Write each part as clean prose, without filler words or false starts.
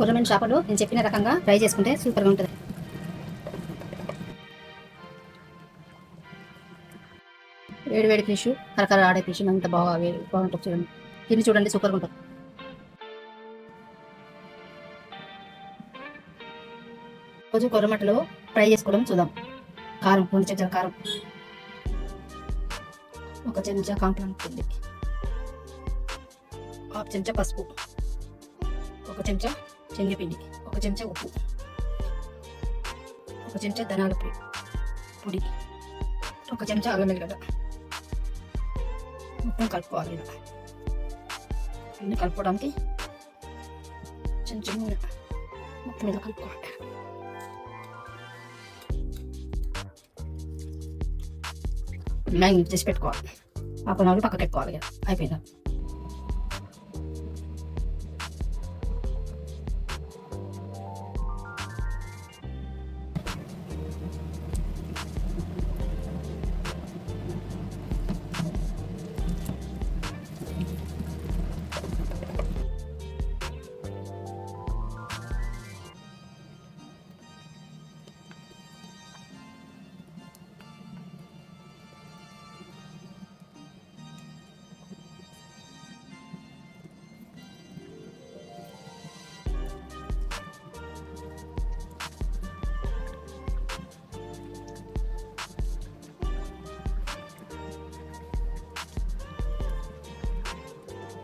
కొర్రమీను చేపలు నేను చెప్పిన రకంగా ఫ్రై చేసుకుంటే సూపర్గా ఉంటుంది. వేడి వేడి ఫిష్, కరకర ఆడే ఫిష్ అంత బాగుంటుంది. చూడండి, తిని చూడండి, సూపర్గా ఉంటుంది. రోజు కొర్రమట్టలో ఫ్రై చేసుకోవడం చూద్దాం. కారం 2 చెంచాల కారం, 1 చెంచా కాంప్లాన్ పిండి, 1/2 చెంచా పసుపు, 1 చెంచా శనగపిండి, 1 చెంచా ఉప్పు, 1 చెంచా ధనియాల పొడి, 1 చెంచా అల్లం వెల్లిగడ్డ. మొత్తం కలుపుకోవాలి. ఇలా అన్ని కలుపుకోవడానికి చెంచా నూనె మొత్తం ఇలా కలుపుకోవాలి. మ్యాగ్నెట్ చేసి పెట్టుకోవాలి. హాఫ్ అన్ అవర్ పక్కకు పెట్టుకోవాలి. అయిపోయిందా?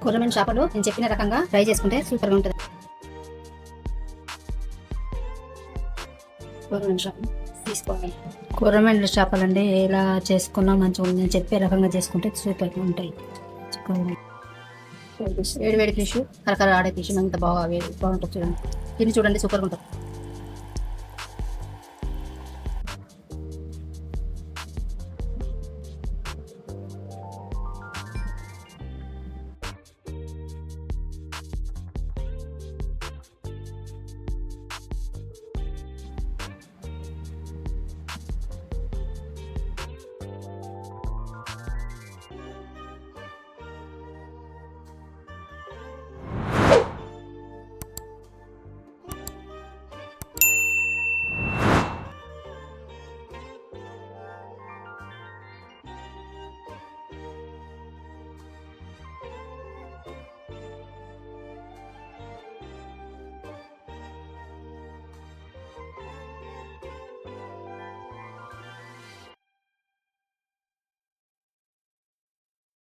కొర్రమీను చేపలు నేను చెప్పిన రకంగా ఫ్రై చేసుకుంటే సూపర్గా ఉంటుంది. కొర్రమీను చేపలు తీసుకోవాలి. కొర్రమీను చేపలండి ఎలా చేసుకున్నా మంచిగా ఉంది. నేను చెప్పే రకంగా చేసుకుంటే సూపర్గా ఉంటాయి. వేడి వేడి ఫిష్, కరకర ఆడే ఫిష్ అంత బాగుంటుంది. చూడండి, తిని చూడండి, సూపర్గా ఉంటుంది.